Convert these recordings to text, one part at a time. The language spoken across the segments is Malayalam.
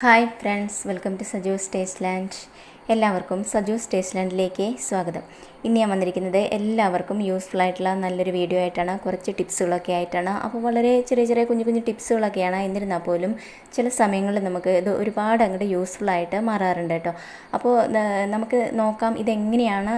Hi friends, welcome to Saju's Tasteland. എല്ലാവർക്കും സജൂസ് ടേസ്റ്റ്ലാൻഡിലേക്ക് സ്വാഗതം. ഇന്ന് ഞാൻ വന്നിരിക്കുന്നത് എല്ലാവർക്കും യൂസ്ഫുൾ ആയിട്ടുള്ള നല്ലൊരു വീഡിയോ ആയിട്ടാണ്. കുറച്ച് ടിപ്സുകളൊക്കെ ആയിട്ടാണ്. അപ്പോൾ വളരെ ചെറിയ കുഞ്ഞു ടിപ്സുകളൊക്കെയാണ്. എന്നിരുന്നാൽ പോലും ചില സമയങ്ങളിൽ നമുക്ക് ഇത് ഒരുപാട് അങ്ങോട്ട് യൂസ്ഫുൾ ആയിട്ട് മാറാറുണ്ട് കേട്ടോ. അപ്പോൾ നമുക്ക് നോക്കാം ഇതെങ്ങനെയാണ്,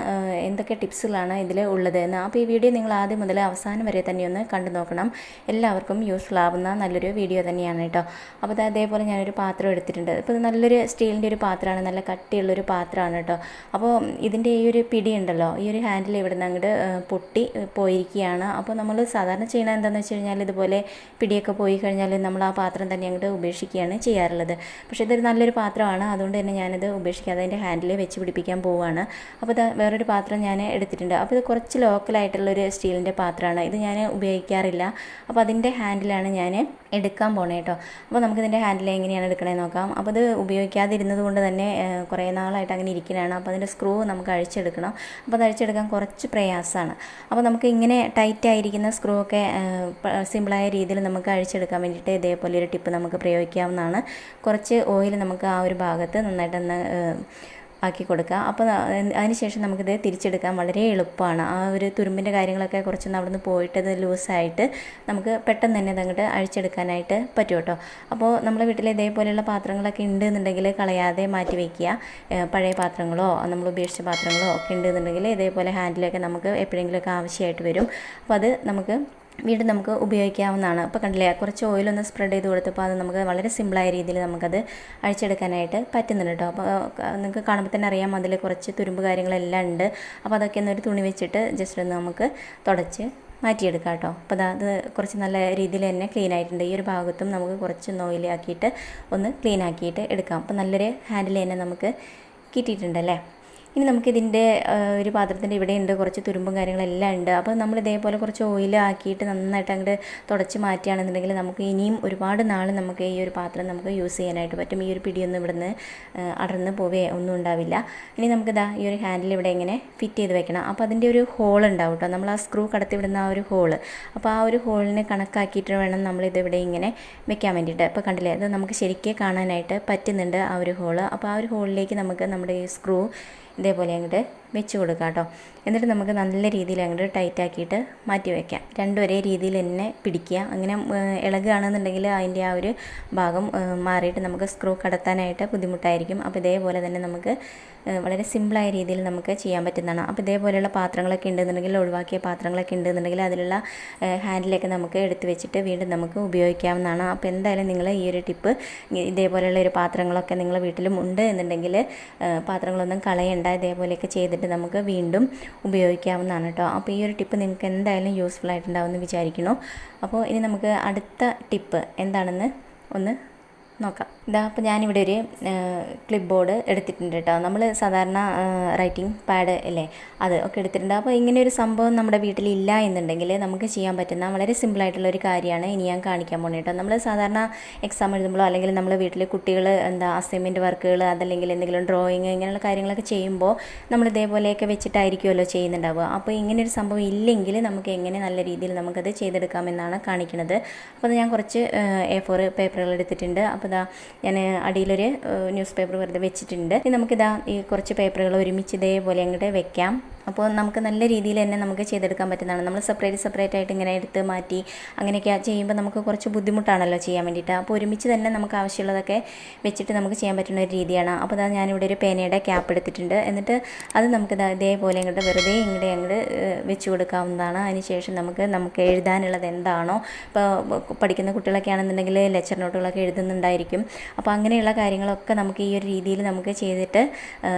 എന്തൊക്കെ ടിപ്സുകളാണ് ഇതിൽ ഉള്ളത് എന്ന്. അപ്പോൾ ഈ വീഡിയോ നിങ്ങൾ ആദ്യം മുതൽ അവസാനം വരെ തന്നെ ഒന്ന് കണ്ടു നോക്കണം. എല്ലാവർക്കും യൂസ്ഫുൾ ആവുന്ന നല്ലൊരു വീഡിയോ തന്നെയാണ് കേട്ടോ. അപ്പോൾ അതേപോലെ ഞാനൊരു പാത്രം എടുത്തിട്ടുണ്ട്. ഇപ്പോൾ ഇത് നല്ലൊരു സ്റ്റീലിൻ്റെ ഒരു പാത്രമാണ്, നല്ല കട്ടിയുള്ളൊരു പാത്രമാണ് കേട്ടോ. അപ്പോൾ ഇതിൻ്റെ ഈ ഒരു പിടി ഉണ്ടല്ലോ, ഈ ഒരു ഹാൻഡിൽ ഇവിടെ നിന്ന് അങ്ങോട്ട് പൊട്ടി പോയിരിക്കുകയാണ്. അപ്പോൾ നമ്മൾ സാധാരണ ചെയ്യണത് എന്താണെന്ന് വെച്ച് കഴിഞ്ഞാൽ ഇതുപോലെ പിടിയൊക്കെ പോയി കഴിഞ്ഞാൽ നമ്മൾ ആ പാത്രം തന്നെ അങ്ങോട്ട് ഉപേക്ഷിക്കുകയാണ് ചെയ്യാറുള്ളത്. പക്ഷേ ഇതൊരു നല്ലൊരു പാത്രമാണ്, അതുകൊണ്ട് തന്നെ ഞാനിത് ഉപേക്ഷിക്കാതെ അതിൻ്റെ ഹാൻഡിൽ വെച്ച് പിടിപ്പിക്കാൻ പോവുകയാണ്. അപ്പോൾ ഇത് വേറൊരു പാത്രം ഞാൻ എടുത്തിട്ടുണ്ട്. അപ്പോൾ ഇത് കുറച്ച് ലോക്കലായിട്ടുള്ളൊരു സ്റ്റീലിൻ്റെ പാത്രമാണ്. ഇത് ഞാൻ ഉപയോഗിക്കാറില്ല. അപ്പോൾ അതിൻ്റെ ഹാൻഡിലാണ് ഞാൻ എടുക്കാൻ പോണേ കേട്ടോ. അപ്പോൾ നമുക്കിതിൻ്റെ ഹാൻഡിൽ എങ്ങനെയാണ് എടുക്കണേന്ന് നോക്കാം. അപ്പോൾ ഇത് ഉപയോഗിക്കാതിരുന്നത് കൊണ്ട് തന്നെ കുറേ നാളായിട്ട് അങ്ങനെ ഇരിക്കുന്നതാണ്. അപ്പോൾ അതിൻ്റെ സ്ക്രൂ നമുക്ക് അഴിച്ചെടുക്കണം. അപ്പോൾ അത് അഴിച്ചെടുക്കാൻ കുറച്ച് പ്രയാസമാണ്. അപ്പോൾ നമുക്ക് ഇങ്ങനെ ടൈറ്റായിരിക്കുന്ന സ്ക്രൂ ഒക്കെ സിമ്പിളായ രീതിയിൽ നമുക്ക് അഴിച്ചെടുക്കാൻ വേണ്ടിയിട്ട് ഇതേപോലെ ഒരു ടിപ്പ് നമുക്ക് പ്രയോഗിക്കാവുന്നതാണ്. കുറച്ച് ഓയിൽ നമുക്ക് ആ ഒരു ഭാഗത്ത് നന്നായിട്ടൊന്ന് ആക്കി കൊടുക്കുക. അപ്പോൾ അതിനുശേഷം നമുക്കിത് തിരിച്ചെടുക്കാൻ വളരെ എളുപ്പമാണ്. ആ ഒരു തുരുമ്പിൻ്റെ കാര്യങ്ങളൊക്കെ കുറച്ചൊന്ന് അവിടെ നിന്ന് പോയിട്ട് അത് ലൂസായിട്ട് നമുക്ക് പെട്ടെന്ന് തന്നെ അതങ്ങോട്ട് അഴിച്ചെടുക്കാനായിട്ട് പറ്റും കേട്ടോ. അപ്പോൾ നമ്മളെ വീട്ടിൽ ഇതേപോലെയുള്ള പാത്രങ്ങളൊക്കെ ഉണ്ടെന്നുണ്ടെങ്കിൽ കളയാതെ മാറ്റി വയ്ക്കുക. പഴയ പാത്രങ്ങളോ നമ്മൾ ഉപേക്ഷിച്ച പാത്രങ്ങളോ ഒക്കെ ഉണ്ടെന്നുണ്ടെങ്കിൽ ഇതേപോലെ ഹാൻഡിലൊക്കെ നമുക്ക് എപ്പോഴെങ്കിലുമൊക്കെ ആവശ്യമായിട്ട് വരും. അപ്പോൾ അത് വീണ്ടും നമുക്ക് ഉപയോഗിക്കാവുന്നതാണ്. അപ്പോൾ കണ്ടില്ലേ, കുറച്ച് ഓയിലൊന്ന് സ്പ്രെഡ് ചെയ്ത് കൊടുത്തപ്പോൾ അത് നമുക്ക് വളരെ സിമ്പിളായ രീതിയിൽ നമുക്കത് അഴിച്ചെടുക്കാനായിട്ട് പറ്റുന്നുണ്ട് കേട്ടോ. അപ്പോൾ നിങ്ങൾക്ക് കാണുമ്പോൾ തന്നെ അറിയാം അതിൽ കുറച്ച് തുരുമ്പ് കാര്യങ്ങളെല്ലാം ഉണ്ട്. അപ്പോൾ അതൊക്കെ ഒന്നൊരു തുണി വെച്ചിട്ട് ജസ്റ്റ് ഒന്ന് നമുക്ക് തുടച്ച് മാറ്റിയെടുക്കാം കേട്ടോ. അപ്പോൾ അത് കുറച്ച് നല്ല രീതിയിൽ തന്നെ ക്ലീൻ ആയിട്ടുണ്ട്. ഈ ഒരു ഭാഗത്തും നമുക്ക് കുറച്ച് ഓയിലാക്കിയിട്ട് ഒന്ന് ക്ലീൻ ആക്കിയിട്ട് എടുക്കാം. അപ്പോൾ നല്ലൊരു ഹാൻഡിൽ തന്നെ നമുക്ക് കിട്ടിയിട്ടുണ്ടല്ലേ. ഇനി നമുക്കിതിൻ്റെ ഒരു പാത്രത്തിൻ്റെ ഇവിടെ ഉണ്ട് കുറച്ച് തുരുമ്പും കാര്യങ്ങളെല്ലാം ഉണ്ട്. അപ്പോൾ നമ്മൾ ഇതേപോലെ കുറച്ച് ഓയിൽ ആക്കിയിട്ട് നന്നായിട്ട് അങ്ങോട്ട് തുടച്ച് മാറ്റുകയാണെന്നുണ്ടെങ്കിൽ നമുക്ക് ഇനിയും ഒരുപാട് നാൾ നമുക്ക് ഈ ഒരു പാത്രം നമുക്ക് യൂസ് ചെയ്യാനായിട്ട് പറ്റും. ഈ ഒരു പിടിയൊന്നും ഇവിടുന്ന് അടർന്ന് പോവേ ഒന്നും ഉണ്ടാവില്ല. ഇനി നമുക്കിതാ ഈ ഒരു ഹാൻഡിൽ ഇവിടെ ഇങ്ങനെ ഫിറ്റ് ചെയ്ത് വെക്കണം. അപ്പോൾ അതിൻ്റെ ഒരു ഹോൾ ഉണ്ടാവും കേട്ടോ, നമ്മൾ ആ സ്ക്രൂ കടത്തി വിടുന്ന ആ ഒരു ഹോള്. അപ്പോൾ ആ ഒരു ഹോളിനെ കണക്കാക്കിയിട്ട് വേണം നമ്മളിതിവിടെ ഇങ്ങനെ വെക്കാൻ വേണ്ടിയിട്ട്. അപ്പോൾ കണ്ടില്ലേ, അത് നമുക്ക് ശരിക്കും കാണാനായിട്ട് പറ്റുന്നുണ്ട് ആ ഒരു ഹോള്. അപ്പോൾ ആ ഒരു ഹോളിലേക്ക് നമുക്ക് നമ്മുടെ ഈ സ്ക്രൂ ഇതേപോലെ അങ്ങോട്ട് വെച്ച് കൊടുക്കാം കേട്ടോ. എന്നിട്ട് നമുക്ക് നല്ല രീതിയിൽ അങ്ങോട്ട് ടൈറ്റാക്കിയിട്ട് മാറ്റി വയ്ക്കാം. രണ്ടും ഒരേ രീതിയിൽ തന്നെ പിടിക്കുക. അങ്ങനെ ഇളകുകയാണെന്നുണ്ടെങ്കിൽ അതിൻ്റെ ആ ഒരു ഭാഗം മാറിയിട്ട് നമുക്ക് സ്ക്രൂ കടത്താനായിട്ട് ബുദ്ധിമുട്ടായിരിക്കും. അപ്പോൾ ഇതേപോലെ തന്നെ നമുക്ക് വളരെ സിമ്പിളായ രീതിയിൽ നമുക്ക് ചെയ്യാൻ പറ്റുന്നതാണ്. അപ്പോൾ ഇതേപോലെയുള്ള പാത്രങ്ങളൊക്കെ ഉണ്ടെന്നുണ്ടെങ്കിൽ, ഒഴിവാക്കിയ പാത്രങ്ങളൊക്കെ ഉണ്ടെന്നുണ്ടെങ്കിൽ അതിലുള്ള ഹാൻഡിലൊക്കെ നമുക്ക് എടുത്ത് വെച്ചിട്ട് വീണ്ടും നമുക്ക് ഉപയോഗിക്കാവുന്നതാണ്. അപ്പോൾ എന്തായാലും നിങ്ങൾ ഈ ഒരു ടിപ്പ്, ഇതേപോലെയുള്ള ഒരു പാത്രങ്ങളൊക്കെ നിങ്ങളുടെ വീട്ടിലും ഉണ്ട് എന്നുണ്ടെങ്കിൽ പാത്രങ്ങളൊന്നും കളയണ്ട, ഇതേപോലെയൊക്കെ ചെയ്തിട്ട് നമുക്ക് വീണ്ടും ഉപയോഗിക്കാവുന്നതാണ് കേട്ടോ. അപ്പോൾ ഈ ഒരു ടിപ്പ് നിങ്ങൾക്ക് എന്തായാലും യൂസ്ഫുൾ ആയിട്ടുണ്ടാവുമെന്ന് വിചാരിക്കുന്നു. അപ്പോൾ ഇനി നമുക്ക് അടുത്ത ടിപ്പ് എന്താണെന്ന് ഒന്ന് നോക്കാം. അപ്പോൾ ഞാനിവിടെ ഒരു ക്ലിപ്പ് ബോർഡ് എടുത്തിട്ടുണ്ട് കേട്ടോ. നമ്മൾ സാധാരണ റൈറ്റിംഗ് പാഡ് അല്ലേ, അത് ഒക്കെ എടുത്തിട്ടുണ്ട്. അപ്പോൾ ഇങ്ങനെ ഒരു സംഭവം നമ്മുടെ വീട്ടിലില്ല എന്നുണ്ടെങ്കിൽ നമുക്ക് ചെയ്യാൻ പറ്റുന്ന വളരെ സിമ്പിളായിട്ടുള്ള ഒരു കാര്യമാണ് ഇനി ഞാൻ കാണിക്കാൻ പോകുന്നത് കേട്ടോ. നമ്മൾ സാധാരണ എക്സാം എഴുതുമ്പോഴോ അല്ലെങ്കിൽ നമ്മൾ വീട്ടിൽ കുട്ടികൾ അസൈൻമെൻറ്റ് വർക്കുകൾ അതല്ലെങ്കിൽ എന്തെങ്കിലും ഡ്രോയിങ് ഇങ്ങനെയുള്ള കാര്യങ്ങളൊക്കെ ചെയ്യുമ്പോൾ നമ്മൾ ഇതേപോലെയൊക്കെ വെച്ചിട്ടായിരിക്കുമല്ലോ ചെയ്യുന്നുണ്ടാവുക. അപ്പോൾ ഇങ്ങനെ ഒരു സംഭവം ഇല്ലെങ്കിൽ നമുക്ക് എങ്ങനെ നല്ല രീതിയിൽ നമുക്കത് ചെയ്തെടുക്കാമെന്നാണ് കാണിക്കുന്നത്. അപ്പോൾ ഞാൻ കുറച്ച് A4 പേപ്പറുകൾ എടുത്തിട്ടുണ്ട്. അപ്പോൾ ഞാൻ അടിയിലൊരു ന്യൂസ് പേപ്പർ വെറുതെ വെച്ചിട്ടുണ്ട്. ഇനി നമുക്കിതാ ഈ കുറച്ച് പേപ്പറുകൾ ഒരുമിച്ച് ഇതേപോലെ അങ്ങോട്ട് വെക്കാം. അപ്പോൾ നമുക്ക് നല്ല രീതിയിൽ തന്നെ നമുക്ക് ചെയ്തെടുക്കാൻ പറ്റുന്നതാണ്. നമ്മൾ സെപ്പറേറ്റ് ആയിട്ട് ഇങ്ങനെ എടുത്ത് മാറ്റി അങ്ങനെയൊക്കെ ചെയ്യുമ്പോൾ നമുക്ക് കുറച്ച് ബുദ്ധിമുട്ടാണല്ലോ ചെയ്യാൻ വേണ്ടിയിട്ട്. അപ്പോൾ ഒരുമിച്ച് തന്നെ നമുക്ക് ആവശ്യമുള്ളതൊക്കെ വെച്ചിട്ട് നമുക്ക് ചെയ്യാൻ പറ്റുന്ന ഒരു രീതിയാണ്. അപ്പോൾ അതാ ഞാനിവിടെ ഒരു പേനയുടെ ക്യാപ്പ് എടുത്തിട്ടുണ്ട്. എന്നിട്ട് അത് നമുക്ക് ഇതേപോലെ ഇങ്ങോട്ട് വെറുതെ അങ്ങോട്ട് വെച്ച് കൊടുക്കാവുന്നതാണ്. അതിനുശേഷം നമുക്ക് എഴുതാനുള്ളത് എന്താണോ, ഇപ്പോൾ പഠിക്കുന്ന കുട്ടികളൊക്കെ ആണെന്നുണ്ടെങ്കിൽ ലെക്ചർ നോട്ടുകളൊക്കെ എഴുതുന്നുണ്ടായിരിക്കും. അപ്പോൾ അങ്ങനെയുള്ള കാര്യങ്ങളൊക്കെ നമുക്ക് ഈ ഒരു രീതിയിൽ നമുക്ക് ചെയ്തിട്ട്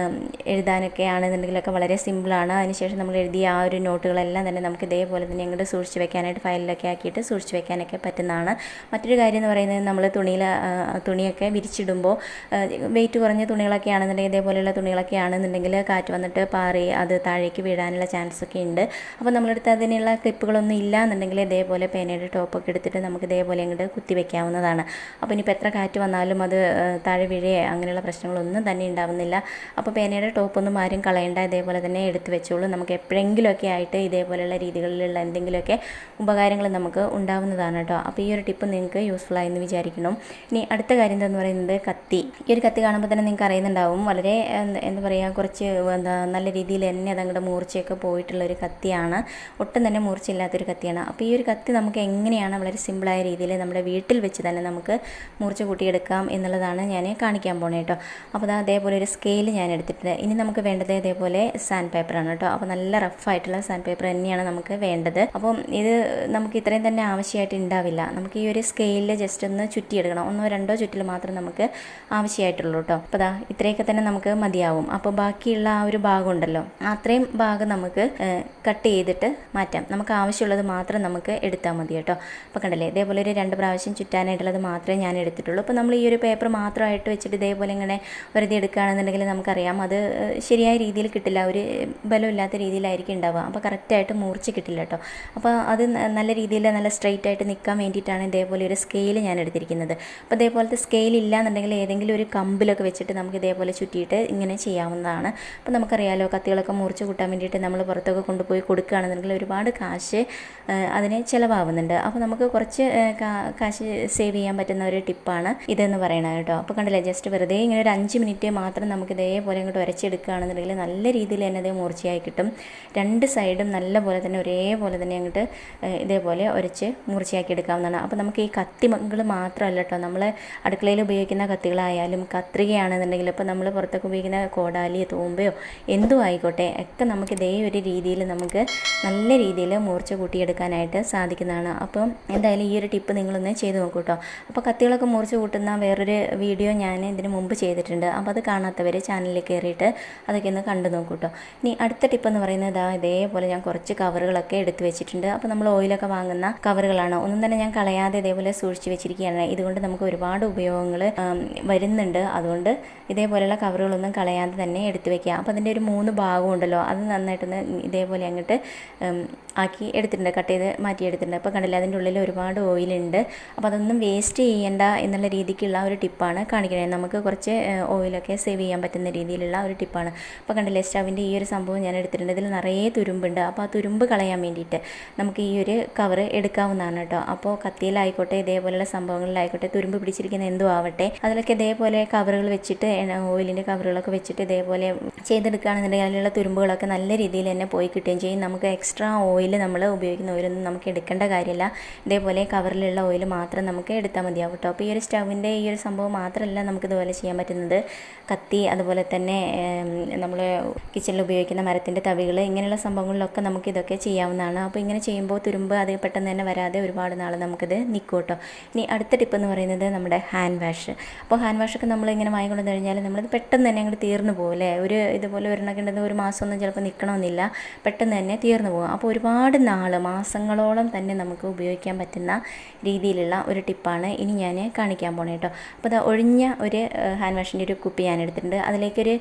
എഴുതാനൊക്കെ ആണെന്നുണ്ടെങ്കിലൊക്കെ വളരെ സിമ്പിളാണ്. അതിനുശേഷം നമ്മൾ എഴുതിയ ആ ഒരു നോട്ടുകളെല്ലാം തന്നെ നമുക്ക് ഇതേപോലെ തന്നെ അങ്ങോട്ട് സൂക്ഷിച്ച് വെക്കാനായിട്ട് ഫയലിലൊക്കെ ആക്കിയിട്ട് സൂക്ഷിച്ച് വെക്കാനൊക്കെ പറ്റുന്നതാണ്. മറ്റൊരു കാര്യം എന്ന് പറയുന്നത്, നമ്മൾ തുണിയൊക്കെ വിരിച്ചിടുമ്പോൾ വെയിറ്റ് കുറഞ്ഞ തുണികളൊക്കെ ആണെന്നുണ്ടെങ്കിൽ, ഇതേപോലെയുള്ള തുണികളൊക്കെ ആണെന്നുണ്ടെങ്കിൽ കാറ്റ് വന്നിട്ട് പാറി അത് താഴേക്ക് വീഴാനുള്ള ചാൻസൊക്കെ ഉണ്ട്. അപ്പോൾ നമ്മളെടുത്ത് അതിനുള്ള ക്ലിപ്പുകളൊന്നും ഇല്ല എന്നുണ്ടെങ്കിൽ ഇതേപോലെ പേനയുടെ ടോപ്പൊക്കെ എടുത്തിട്ട് നമുക്ക് ഇതേപോലെ അങ്ങോട്ട് കുത്തി വെക്കാവുന്നതാണ്. അപ്പോൾ ഇനിയിപ്പോൾ എത്ര കാറ്റ് വന്നാലും അത് താഴെ വീഴേ അങ്ങനെയുള്ള പ്രശ്നങ്ങളൊന്നും തന്നെ ഉണ്ടാവുന്നില്ല. അപ്പോൾ പേനയുടെ ടോപ്പൊന്നും ആരും കളയേണ്ട, ഇതേപോലെ തന്നെ എടുത്ത് വെച്ചോളൂ. നമുക്ക് എപ്പോഴെങ്കിലുമൊക്കെ ആയിട്ട് ഇതേപോലെയുള്ള രീതികളിലുള്ള എന്തെങ്കിലുമൊക്കെ ഉപകാരങ്ങൾ നമുക്ക് ഉണ്ടാവുന്നതാണ് കേട്ടോ. അപ്പോൾ ഈ ഒരു ടിപ്പ് നിങ്ങൾക്ക് യൂസ്ഫുൾ ആയെന്ന് വിചാരിക്കണം. ഇനി അടുത്ത കാര്യം എന്താണെന്ന് പറയുന്നത് കത്തി. ഈ ഒരു കത്തി കാണുമ്പോൾ തന്നെ നിങ്ങൾക്ക് അറിയുന്നുണ്ടാവും, വളരെ എന്താ പറയുക, കുറച്ച് നല്ല രീതിയിൽ തന്നെ അതങ്ങോട്ട് മൂർച്ചയൊക്കെ പോയിട്ടുള്ളൊരു കത്തിയാണ്. ഒട്ടും തന്നെ മൂർച്ചയില്ലാത്തൊരു കത്തിയാണ്. അപ്പോൾ ഈ ഒരു കത്തി നമുക്ക് എങ്ങനെയാണ് വളരെ സിമ്പിളായ രീതിയിൽ നമ്മുടെ വീട്ടിൽ വെച്ച് തന്നെ നമുക്ക് മൂർച്ച കൂട്ടിയെടുക്കാം എന്നുള്ളതാണ് ഞാൻ കാണിക്കാൻ പോണേ കേട്ടോ. അപ്പോൾ അതേപോലെ ഒരു സ്കെയിൽ ഞാൻ എടുത്തിട്ടുണ്ട്. ഇനി നമുക്ക് വേണ്ടത് ഇതേപോലെ സാൻഡ് പേപ്പറാണ് കേട്ടോ. അപ്പോൾ നല്ല റഫായിട്ടുള്ള സാൻഡ് പേപ്പർ തന്നെയാണ് നമുക്ക് വേണ്ടത്. അപ്പം ഇത് നമുക്ക് ഇത്രയും തന്നെ ആവശ്യമായിട്ട് ഉണ്ടാവില്ല. നമുക്ക് ഈ ഒരു സ്കെയിലിൽ ജസ്റ്റ് ഒന്ന് ചുറ്റിയെടുക്കണം. 1-2 ചുറ്റിൽ മാത്രം നമുക്ക് ആവശ്യമായിട്ടുള്ളൂ കേട്ടോ. അപ്പോൾ ഇത്രയൊക്കെ തന്നെ നമുക്ക് മതിയാവും. അപ്പോൾ ബാക്കിയുള്ള ആ ഒരു ഭാഗം ഉണ്ടല്ലോ, അത്രയും ഭാഗം നമുക്ക് കട്ട് ചെയ്തിട്ട് മാറ്റാം. നമുക്ക് ആവശ്യമുള്ളത് മാത്രം നമുക്ക് എടുത്താൽ മതി കേട്ടോ. അപ്പോൾ കണ്ടല്ലേ, ഇതേപോലെ ഒരു 2 പ്രാവശ്യം ചുറ്റാനായിട്ടുള്ളത് മാത്രമേ ഞാൻ എടുത്തിട്ടുള്ളൂ. അപ്പോൾ നമ്മൾ ഈ ഒരു പേപ്പർ മാത്രമായിട്ട് വെച്ചിട്ട് ഇതേപോലെ ഇങ്ങനെ വെറുതെ എടുക്കുകയാണെന്നുണ്ടെങ്കിൽ നമുക്കറിയാം അത് ശരിയായ രീതിയിൽ കിട്ടില്ല, ഒരു ബലമില്ലാത്ത രീതിയിലായിരിക്കും ഉണ്ടാവുക. അപ്പോൾ കറക്റ്റായിട്ട് മൂർച്ച കിട്ടില്ല കേട്ടോ. അപ്പോൾ അത് നല്ല രീതിയിൽ നല്ല സ്ട്രെയിറ്റ് ആയിട്ട് നിൽക്കാൻ വേണ്ടിയിട്ടാണ് ഇതേപോലെ ഒരു സ്കെയിൽ ഞാൻ എടുത്തിരിക്കുന്നത്. അപ്പോൾ ഇതേപോലത്തെ സ്കെയിൽ ഇല്ലാന്നുണ്ടെങ്കിൽ ഏതെങ്കിലും ഒരു കമ്പിലൊക്കെ വെച്ചിട്ട് നമുക്ക് ഇതേപോലെ ചുറ്റിയിട്ട് ഇങ്ങനെ ചെയ്യാവുന്നതാണ്. അപ്പോൾ നമുക്കറിയാമല്ലോ, കത്തികളൊക്കെ മൂർച്ച കൂട്ടാൻ വേണ്ടിയിട്ട് നമ്മൾ പുറത്തൊക്കെ കൊണ്ടുപോയി കൊടുക്കുകയാണെന്നുണ്ടെങ്കിൽ ഒരുപാട് കാശ് അതിന് ചിലവാകുന്നുണ്ട്. അപ്പോൾ നമുക്ക് കുറച്ച് കാശ് സേവ് ചെയ്യാൻ പറ്റുന്ന ഒരു ടിപ്പാണ് ഇതെന്ന് പറയണത് കേട്ടോ. അപ്പോൾ കണ്ടില്ലേ, ജസ്റ്റ് വെറുതെ ഇങ്ങനെ ഒരു 5 മിനിറ്റ് മാത്രം നമുക്ക് ഇതേപോലെ അങ്ങോട്ട് ഉരച്ചെടുക്കുകയാണെന്നുണ്ടെങ്കിൽ നല്ല രീതിയിൽ തന്നെ അത് മൂർച്ചയായി കിട്ടും. 2 സൈഡും നല്ല പോലെ തന്നെ ഒരേപോലെ തന്നെ അങ്ങോട്ട് ഇതേപോലെ ഉരച്ച് മൂർച്ചയാക്കി എടുക്കാവുന്നതാണ്. അപ്പോൾ നമുക്ക് ഈ കത്തികൾ മാത്രമല്ല കേട്ടോ, നമ്മൾ അടുക്കളയിൽ ഉപയോഗിക്കുന്ന കത്തികളായാലും കത്രികയാണെന്നുണ്ടെങ്കിൽ ഇപ്പോൾ നമ്മൾ പുറത്തൊക്കെ ഉപയോഗിക്കുന്ന കോടാലിയോ തൂമ്പയോ എന്തും ആയിക്കോട്ടെ ഒക്കെ നമുക്ക് ഇതേ ഒരു രീതിയിൽ നമുക്ക് നല്ല രീതിയിൽ മൂർച്ച കൂട്ടിയെടുക്കാനായിട്ട് സാധിക്കുന്നതാണ്. അപ്പം എന്തായാലും ഈ ഒരു ടിപ്പ് നിങ്ങളൊന്ന് ചെയ്ത് നോക്കൂ കേട്ടോ. അപ്പോൾ കത്തികളൊക്കെ മൂർച്ച കൂട്ടുന്ന വേറൊരു വീഡിയോ ഞാൻ ഇതിന് മുമ്പ് ചെയ്തിട്ടുണ്ട്. അപ്പോൾ അത് കാണാത്തവർ ചാനലിൽ കയറിയിട്ട് അതൊക്കെ ഒന്ന് കണ്ടു നോക്കൂ കേട്ടോ. ഇനി അടുത്ത ടിപ്പ് എന്ന് പറയുന്നത് ഇതേപോലെ ഞാൻ കുറച്ച് കവറുകളൊക്കെ എടുത്ത് വെച്ചിട്ടുണ്ട്. അപ്പോൾ നമ്മൾ ഓയിലൊക്കെ വാങ്ങുന്ന കവറുകളാണ്, ഒന്നും തന്നെ ഞാൻ കളയാതെ ഇതേപോലെ സൂക്ഷിച്ച് വെച്ചിരിക്കുകയാണ്. ഇതുകൊണ്ട് നമുക്ക് ഒരുപാട് ഉപയോഗങ്ങൾ വരുന്നുണ്ട്. അതുകൊണ്ട് ഇതേപോലെയുള്ള കവറുകളൊന്നും കളയാതെ തന്നെ എടുത്ത് വെക്കുക. അപ്പോൾ അതിൻ്റെ ഒരു 3 ഭാഗം ഉണ്ടല്ലോ, അത് നന്നായിട്ടൊന്ന് ഇതേപോലെ അങ്ങോട്ട് ആക്കി എടുത്തിട്ടുണ്ട്, കട്ട് ചെയ്ത് മാറ്റിയെടുത്തിട്ടുണ്ട്. അപ്പോൾ കണ്ടില്ല, അതിൻ്റെ ഉള്ളിൽ ഒരുപാട് ഓയിലുണ്ട്. അപ്പോൾ അതൊന്നും വേസ്റ്റ് ചെയ്യേണ്ട എന്നുള്ള രീതിക്കുള്ള ഒരു ടിപ്പാണ് കാണിക്കുന്നത്. നമുക്ക് കുറച്ച് ഓയിലൊക്കെ സേവ് ചെയ്യാൻ പറ്റുന്ന രീതിയിലുള്ള ഒരു ടിപ്പാണ്. അപ്പോൾ കണ്ടില്ലേ, സ്റ്റവിൻ്റെ ഈ ഒരു സംഭവം ഞാൻ എടുത്തിട്ടുണ്ട്. ഇതിൽ നിറയെ തുരുമ്പുണ്ട്. അപ്പോൾ ആ തുരുമ്പ് കളയാൻ വേണ്ടിയിട്ട് നമുക്ക് ഈ ഒരു കവർ എടുക്കാവുന്നതാണ് കേട്ടോ. അപ്പോൾ കത്തിയിലായിക്കോട്ടെ ഇതേപോലെയുള്ള സംഭവങ്ങളിലായിക്കോട്ടെ തുരുമ്പ് പിടിച്ചിരിക്കുന്ന എന്തോ ആവട്ടെ, അതിലൊക്കെ ഇതേപോലെ കവറുകൾ വെച്ചിട്ട് ഓയിലിൻ്റെ കവറുകളൊക്കെ വെച്ചിട്ട് ഇതേപോലെ ചെയ്തെടുക്കുകയാണെന്നുണ്ടെങ്കിൽ അതിലുള്ള തുരുമ്പുകളൊക്കെ നല്ല രീതിയിൽ തന്നെ പോയി കിട്ടുകയും ചെയ്യും. നമുക്ക് എക്സ്ട്രാ ഓയിൽ നമ്മൾ ഉപയോഗിക്കുന്ന ഓയിലൊന്നും നമുക്ക് എടുക്കേണ്ട കാര്യമില്ല. ഇതേപോലെ കവറിലുള്ള ഓയിൽ മാത്രം നമുക്ക് എടുത്താൽ മതിയാവും കേട്ടോ. അപ്പോൾ ഈ ഒരു സ്റ്റവിൻ്റെ ഈ ഒരു സംഭവം മാത്രമല്ല നമുക്ക് ഇതുപോലെ ചെയ്യാൻ പറ്റുന്നത്. കത്തി, അതുപോലെ തന്നെ നമ്മൾ കിച്ചണിൽ ഉപയോഗിക്കുന്ന മരത്തിൻ്റെ തവികൾ, ഇങ്ങനെയുള്ള സംഭവങ്ങളിലൊക്കെ നമുക്ക് ഇതൊക്കെ ചെയ്യാവുന്നതാണ്. അപ്പോൾ ഇങ്ങനെ ചെയ്യുമ്പോൾ തുരുമ്പ് അത് പെട്ടെന്ന് തന്നെ വരാതെ ഒരുപാട് നാൾ നമുക്കിത് നിൽക്കും കേട്ടോ. ഇനി അടുത്ത ടിപ്പ് എന്ന് പറയുന്നത് നമ്മുടെ ഹാൻഡ് വാഷ്. അപ്പോൾ ഹാൻഡ് വാഷൊക്കെ നമ്മളിങ്ങനെ വാങ്ങിക്കൊണ്ട് കഴിഞ്ഞാൽ നമ്മളിത് പെട്ടെന്ന് തന്നെ അങ്ങോട്ട് തീർന്നു പോകും അല്ലേ. ഇതുപോലെ ഒരെണ്ണൊക്കെ ഉണ്ടെങ്കിൽ 1 മാസമൊന്നും ചിലപ്പോൾ നിൽക്കണമെന്നില്ല, പെട്ടെന്ന് തന്നെ തീർന്നു പോകും. അപ്പോൾ ഒരുപാട് നാൾ, മാസങ്ങളോളം തന്നെ നമുക്ക് ഉപയോഗിക്കാൻ പറ്റുന്ന രീതിയിലുള്ള ഒരു ടിപ്പാണ് ഇനി ഞാൻ കാണിക്കാൻ പോണേ കേട്ടോ. അപ്പോൾ അത് ഒഴിഞ്ഞ ഒരു ഹാൻഡ് വാഷിൻ്റെ ഒരു കുപ്പി ഞാൻ എടുത്തിട്ടുണ്ട്. അതിലേക്കൊരു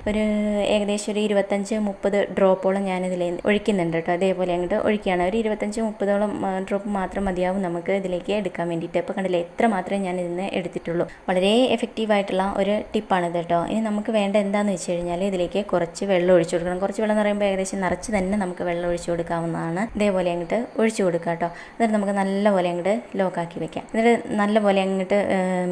ഏകദേശം ഒരു 25-30 ഡ്രോപ്പോളം ഞാനിതിൽ ഒഴിക്കുന്നുണ്ട് കേട്ടോ. അതേപോലെ അങ്ങോട്ട് ഒഴിക്കുകയാണ്. ഒരു 25-30ഓളം ഡ്രോപ്പ് മാത്രം മതിയാവും നമുക്ക് ഇതിലേക്ക് എടുക്കാൻ വേണ്ടിയിട്ട്. അപ്പോൾ കണ്ടില്ലേ, എത്ര മാത്രമേ ഞാൻ ഇതിന് എടുത്തിട്ടുള്ളൂ. വളരെ എഫക്റ്റീവായിട്ടുള്ള ഒരു ടിപ്പാണിത് കേട്ടോ. ഇനി നമുക്ക് വേണ്ട എന്താണെന്ന് വെച്ച് കഴിഞ്ഞാൽ ഇതിലേക്ക് കുറച്ച് വെള്ളം ഒഴിച്ചു കൊടുക്കണം. കുറച്ച് വെള്ളം എന്ന് പറയുമ്പോൾ ഏകദേശം നിറച്ച് തന്നെ നമുക്ക് വെള്ളം ഒഴിച്ചു കൊടുക്കാവുന്നതാണ്. ഇതേപോലെ അങ്ങോട്ട് ഒഴിച്ചു കൊടുക്കുക കേട്ടോ. എന്നിട്ട് നമുക്ക് നല്ലപോലെ അങ്ങോട്ട് ലോക്കാക്കി വെക്കാം. എന്നിട്ട് നല്ലപോലെ അങ്ങോട്ട്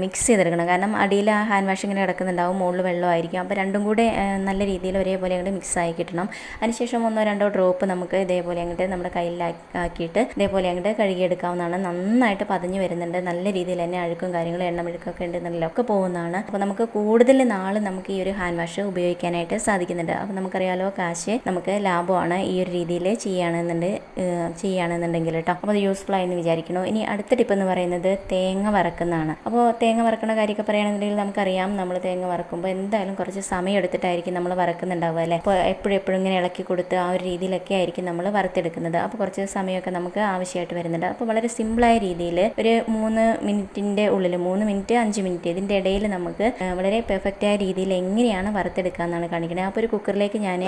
മിക്സ് ചെയ്തെടുക്കണം. കാരണം അടിയിൽ ആ ഹാൻഡ് വാഷ് ഇങ്ങനെ കിടക്കുന്നുണ്ടാവും, മുകളിൽ വെള്ളമായിരിക്കും. അപ്പോൾ രണ്ടും കൂടെ നല്ല രീതിയിൽ ഒരേപോലെ അങ്ങോട്ട് മിക്സായി കിട്ടണം. അതിനുശേഷം 1-2 ഡ്രോപ്പ് നമുക്ക് ഇതേപോലെ അങ്ങോട്ട് നമ്മുടെ കയ്യിലാക്കിയിട്ട് ഇതേപോലെ അങ്ങോട്ട് കഴുകിയെടുക്കാവുന്നതാണ്. നന്നായിട്ട് പതഞ്ഞ് വരുന്നുണ്ട്. നല്ല രീതിയിൽ തന്നെ അഴുക്കും കാര്യങ്ങളും എണ്ണമെഴുക്കൊക്കെ ഉണ്ടെന്നുള്ളതൊക്കെ പോകുന്നതാണ്. അപ്പോൾ നമുക്ക് കൂടുതൽ നാൾ നമുക്ക് ഈ ഒരു ഹാൻഡ് വാഷ് ഉപയോഗിക്കാനായിട്ട് സാധിക്കുന്നുണ്ട്. അപ്പോൾ നമുക്കറിയാലോ, കാശ് നമുക്ക് ലാഭമാണ് ഈ ഒരു രീതിയിൽ ചെയ്യുകയാണെന്നുണ്ടെങ്കിൽ കേട്ടോ. അപ്പോൾ അത് യൂസ്ഫുൾ ആയെന്ന് വിചാരിക്കുന്നു. ഇനി അടുത്ത ടിപ്പ് എന്ന് പറയുന്നത് തേങ്ങ വറക്കുന്നതാണ്. അപ്പോൾ തേങ്ങ വറക്കുന്ന കാര്യമൊക്കെ പറയുകയാണെന്നുണ്ടെങ്കിൽ നമുക്കറിയാം, നമ്മൾ തേങ്ങ വറക്കുമ്പോൾ എന്തായാലും കുറച്ച് സമയം എടുത്തിട്ടായിരിക്കും നമ്മൾ വറക്കുന്നുണ്ടാവുക അല്ലേ. അപ്പോൾ എപ്പോഴും ഇങ്ങനെ ഇളക്കി കൊടുത്ത് ആ ഒരു രീതിയിലൊക്കെ ആയിരിക്കും നമ്മൾ വറുത്തെടുക്കുന്നത്. അപ്പോൾ കുറച്ച് സമയമൊക്കെ നമുക്ക് ആവശ്യമായിട്ട് വരുന്നുണ്ട്. അപ്പോൾ വളരെ സിമ്പിളായ രീതിയിൽ ഒരു 3 മിനിറ്റിൻ്റെ ഉള്ളിൽ, 3 മിനിറ്റ് 5 മിനിറ്റ് ഇതിൻ്റെ ഇടയിൽ നമുക്ക് വളരെ പെർഫെക്റ്റായ രീതിയിൽ എങ്ങനെയാണ് വറുത്തെടുക്കുക എന്നാണ് കാണിക്കുന്നത്. അപ്പോൾ ഒരു കുക്കറിലേക്ക് ഞാൻ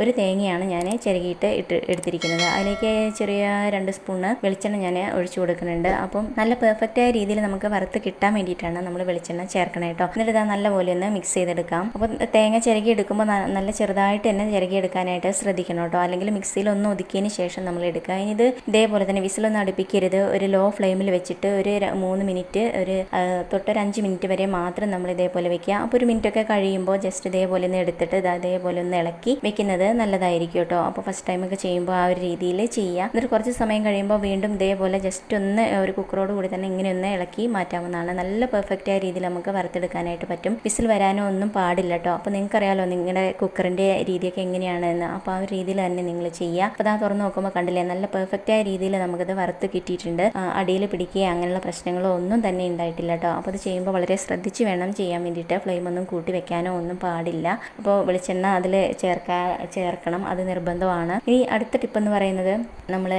ഒരു തേങ്ങയാണ് ഞാൻ ചിരകിയിട്ട് എടുത്തിരിക്കുന്നത്. അതിലേക്ക് ചെറിയ 2 സ്പൂണ് വെളിച്ചെണ്ണ ഞാൻ ഒഴിച്ചു കൊടുക്കുന്നുണ്ട്. അപ്പം നല്ല പെർഫെക്റ്റായ രീതിയിൽ നമുക്ക് വറുത്ത് കിട്ടാൻ വേണ്ടിയിട്ടാണ് നമ്മൾ വെളിച്ചെണ്ണ ചേർക്കണം കേട്ടോ. എന്നിട്ട് ഇതാ നല്ലപോലെ ഒന്ന് മിക്സ് ചെയ്തെടുക്കാം. അപ്പോൾ തേങ്ങ ചിരകി എടുക്കുമ്പോൾ നല്ല ചെറുതായിട്ട് തന്നെ ചിരകി എടുക്കാനായിട്ട് ശ്രദ്ധിക്കണം കേട്ടോ. അല്ലെങ്കിൽ മിക്സിയിൽ ഒന്ന് ഒതുക്കിയതിന് ശേഷം നമ്മൾ എടുക്കുക. ഇനി ഇത് ഇതേപോലെ തന്നെ വിസിലൊന്നും അടുപ്പിക്കരുത്. ഒരു ലോ ഫ്ലെയിമിൽ വെച്ചിട്ട് ഒരു 3 മിനിറ്റ് തൊട്ടൊരു 5 മിനിറ്റ് വരെ മാത്രം നമ്മൾ ഇതേപോലെ വെക്കുക. അപ്പോൾ ഒരു മിനിറ്റൊക്കെ കഴിയുമ്പോൾ ജസ്റ്റ് ഇതേപോലെ ഒന്ന് എടുത്തിട്ട് അതേപോലെ ഒന്ന് ഇളക്കി വെക്കുന്നത് നല്ലതായിരിക്കും കേട്ടോ. അപ്പോൾ ഫസ്റ്റ് ടൈമൊക്കെ ചെയ്യുമ്പോൾ ആ ഒരു രീതിയിൽ ചെയ്യുക. എന്നിട്ട് കുറച്ച് സമയം കഴിയുമ്പോൾ വീണ്ടും ഇതേപോലെ ജസ്റ്റ് ഒന്ന് ഒരു കുക്കറോട് കൂടി തന്നെ ഇങ്ങനെ ഒന്ന് ഇളക്കി മാറ്റാവുന്നതാണ്. നല്ല പെർഫെക്റ്റ് ആയ രീതിയിൽ നമുക്ക് വറുത്തെടുക്കാനായിട്ട് പറ്റും. വിസിൽ വരാനോ ഒന്നും പാടില്ല കേട്ടോ. അപ്പോൾ നിങ്ങൾക്കറിയാലോ നിങ്ങളുടെ കുക്കറിൻ്റെ രീതിയൊക്കെ എങ്ങനെയാണെന്ന്. അപ്പോൾ ആ ഒരു രീതിയിൽ തന്നെ നിങ്ങൾ ചെയ്യുക. അപ്പോൾ അത് തുറന്ന് നോക്കുമ്പോൾ കണ്ടില്ലേ, നല്ല പെർഫെക്റ്റ് ആയ രീതിയിൽ നമുക്കത് വറുത്ത് കിട്ടിയിട്ടുണ്ട്. അടിയിൽ പിടിക്കുക അങ്ങനെയുള്ള പ്രശ്നങ്ങളോ ഒന്നും തന്നെ ഉണ്ടായിട്ടില്ല കേട്ടോ. അപ്പോൾ അത് ചെയ്യുമ്പോൾ വളരെ ശ്രദ്ധിച്ച് വേണം ചെയ്യാൻ വേണ്ടിയിട്ട്. ഫ്ലെയിം ഒന്നും കൂട്ടി വെക്കാനോ ഒന്നും പാടില്ല. അപ്പോൾ വെളിച്ചെണ്ണ അതിൽ ചേർക്കണം, അത് നിർബന്ധമാണ്. ഇനി അടുത്ത ടിപ്പ് എന്ന് പറയുന്നത് നമ്മൾ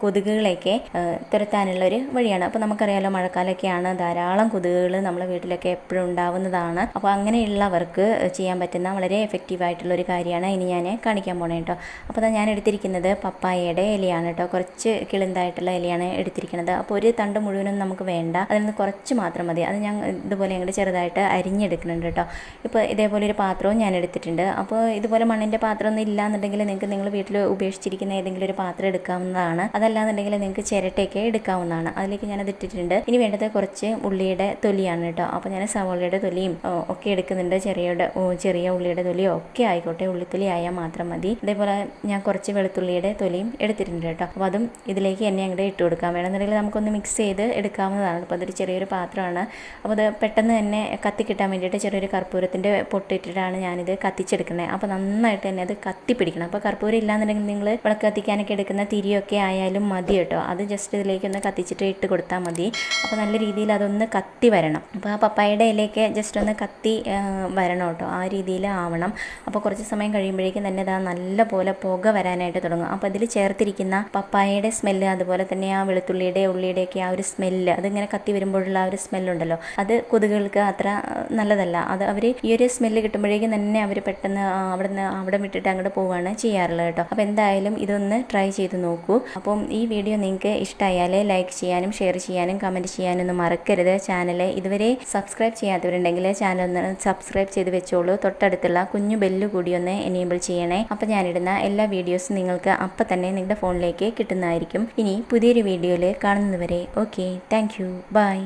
കൊതുകുകളെയൊക്കെ തുരത്താനുള്ള ഒരു വഴിയാണ്. അപ്പോൾ നമുക്കറിയാലോ മഴക്കാലമൊക്കെയാണ്, ധാരാളം കൊതുകുകൾ നമ്മളെ വീട്ടിലൊക്കെ എപ്പോഴും ഉണ്ടാവുന്നതാണ്. അപ്പോൾ അങ്ങനെയുള്ളവർക്ക് ചെയ്യാൻ പറ്റുന്ന വളരെ എഫക്റ്റീവ് ആയിട്ടുള്ള ഒരു കാര്യമാണ് ഇനി ഞാൻ കാണിക്കാൻ പോണേ കേട്ടോ. അപ്പോൾ ഞാൻ എടുത്തിരിക്കുന്നത് പപ്പായയുടെ ഇലയാണ് കേട്ടോ. കുറച്ച് കിളിന്തായിട്ടുള്ള ഇലയാണ് എടുത്തിരിക്കുന്നത്. അപ്പോൾ ഒരു തണ്ട് മുഴുവനൊന്നും നമുക്ക് വേണ്ട, അതിൽ നിന്ന് കുറച്ച് മാത്രം മതി. അത് ഞാൻ ഇതുപോലെ അങ്ങോട്ട് ചെറുതായിട്ട് അരിഞ്ഞെടുക്കുന്നുണ്ട് കേട്ടോ. ഇപ്പോൾ ഇതേപോലെ ഒരു പാത്രവും ഞാൻ എടുത്തിട്ടുണ്ട്. അപ്പോൾ ഇതുപോലെ മണ്ണിൻ്റെ പാത്രമൊന്നും ഇല്ലാന്നുണ്ടെങ്കിൽ നിങ്ങൾ വീട്ടിൽ ഉപേക്ഷിച്ചിരിക്കുന്ന ഏതെങ്കിലും ഒരു പാത്രം എടുക്കാവുന്നതാണ്. അതല്ലാന്നുണ്ടെങ്കിൽ നിങ്ങൾക്ക് ചിരട്ടയൊക്കെ എടുക്കാവുന്നതാണ്. അതിലേക്ക് ഞാനത് ഇട്ടിട്ടുണ്ട്. ഇനി വേണ്ടത് കുറച്ച് ഉള്ളിയുടെ തൊലിയാണ് കേട്ടോ. അപ്പോൾ ഞാൻ സവോളയുടെ തൊലിയും ഒക്കെ എടുക്കുന്നുണ്ട്. ചെറിയ ഉള്ളിയുടെ തൊലിയോ ഒക്കെ ആയിക്കോട്ടെ, ഉള്ളിത്തൊലി ആയാൽ മാത്രം മതി. അതേപോലെ ഞാൻ കുറച്ച് വെളുത്തുള്ളിയുടെ തൊലിയും എടുത്തിട്ടുണ്ട് കേട്ടോ. അപ്പോൾ അതും ഇതിലേക്ക് എന്നെ അങ്ങോട്ട് ഇട്ട് കൊടുക്കാം. വേണമെന്നുണ്ടെങ്കിൽ നമുക്കൊന്ന് മിക്സ് ചെയ്ത് എടുക്കാവുന്നതാണ്. അപ്പോൾ അതൊരു ചെറിയൊരു പാത്രമാണ്. അപ്പോൾ അത് പെട്ടെന്ന് തന്നെ കത്തിക്കിട്ടാൻ വേണ്ടിയിട്ട് ചെറിയൊരു കർപ്പൂരത്തിൻ്റെ പൊട്ടിട്ടിട്ടാണ് ഞാനിത് കത്തിച്ചെടുക്കുന്നത്. അപ്പോൾ നന്നായിട്ട് തന്നെ അത് കത്തിപ്പിടിക്കണം. അപ്പോൾ കർപ്പൂരം ഇല്ലാന്നുണ്ടെങ്കിൽ നിങ്ങൾ വിളക്ക് കത്തിക്കാനൊക്കെ എടുക്കുന്ന തിരിയൊക്കെ ആയാലും മതി കേട്ടോ. അത് ജസ്റ്റ് ഇതിലേക്കൊന്ന് കത്തിച്ചിട്ട് ഇട്ട് കൊടുത്താൽ മതി. അപ്പോൾ നല്ല രീതിയിൽ അതൊന്ന് കത്തി വരണം. അപ്പോൾ ആ പപ്പായയുടെ ഇലയൊക്കെ ജസ്റ്റ് ഒന്ന് കത്തി വരണം കേട്ടോ. ആ രീതിയിൽ ആവണം. അപ്പോൾ കുറച്ച് സമയം കഴിയുമ്പോഴേക്കും തന്നെ ഇതാ നല്ല പോലെ പുക വരാനായിട്ട് തുടങ്ങും. അപ്പോൾ അതിൽ ചേർത്തിരിക്കുന്ന പപ്പായയുടെ സ്മെല്ല്, അതുപോലെ തന്നെ ആ വെളുത്തുള്ളിയുടെ ഉള്ളിയുടെയൊക്കെ ആ ഒരു സ്മെല്ല്, അതിങ്ങനെ കത്തി വരുമ്പോഴുള്ള ആ ഒരു സ്മെല്ലുണ്ടല്ലോ, അത് കൊതുകുകൾക്ക് അത്ര നല്ലതല്ല. അത് അവർ ഈ ഒരു സ്മെല്ല് കിട്ടുമ്പോഴേക്കും തന്നെ അവർ പെട്ടെന്ന് അവിടെ വിട്ടിട്ട് അങ്ങോട്ട് പോവുകയാണ് ചെയ്യാറുള്ളത് കേട്ടോ. അപ്പോൾ എന്തായാലും ഇതൊന്ന് ട്രൈ ചെയ്ത് നോക്കൂ. അപ്പം ഈ വീഡിയോ നിങ്ങൾക്ക് ഇഷ്ടമായാൽ ലൈക്ക് ചെയ്യാനും ഷെയർ ചെയ്യാനും കമൻറ്റ് ചെയ്യാനും ഒന്നും മറക്കരുത്. ചാനൽ ഇതുവരെ സബ്സ്ക്രൈബ് ചെയ്യാത്തവരുണ്ടെങ്കിൽ ചാനൽ ഒന്ന് സബ്സ്ക്രൈബ് ചെയ്ത് വെച്ചോളൂ. തൊട്ടടുത്തുള്ള കുഞ്ഞു ബെല്ല് കൂടി ഒന്ന് എനേബിൾ ചെയ്യണേ. അപ്പോൾ ഞാനിടുന്ന എല്ലാ വീഡിയോസും നിങ്ങൾക്ക് അപ്പം തന്നെ നിങ്ങളുടെ ഫോണിലേക്ക് കിട്ടുന്നതായിരിക്കും. ഇനി പുതിയൊരു വീഡിയോയിൽ കാണുന്നതുവരെ ഓക്കെ, താങ്ക് യു, ബൈ.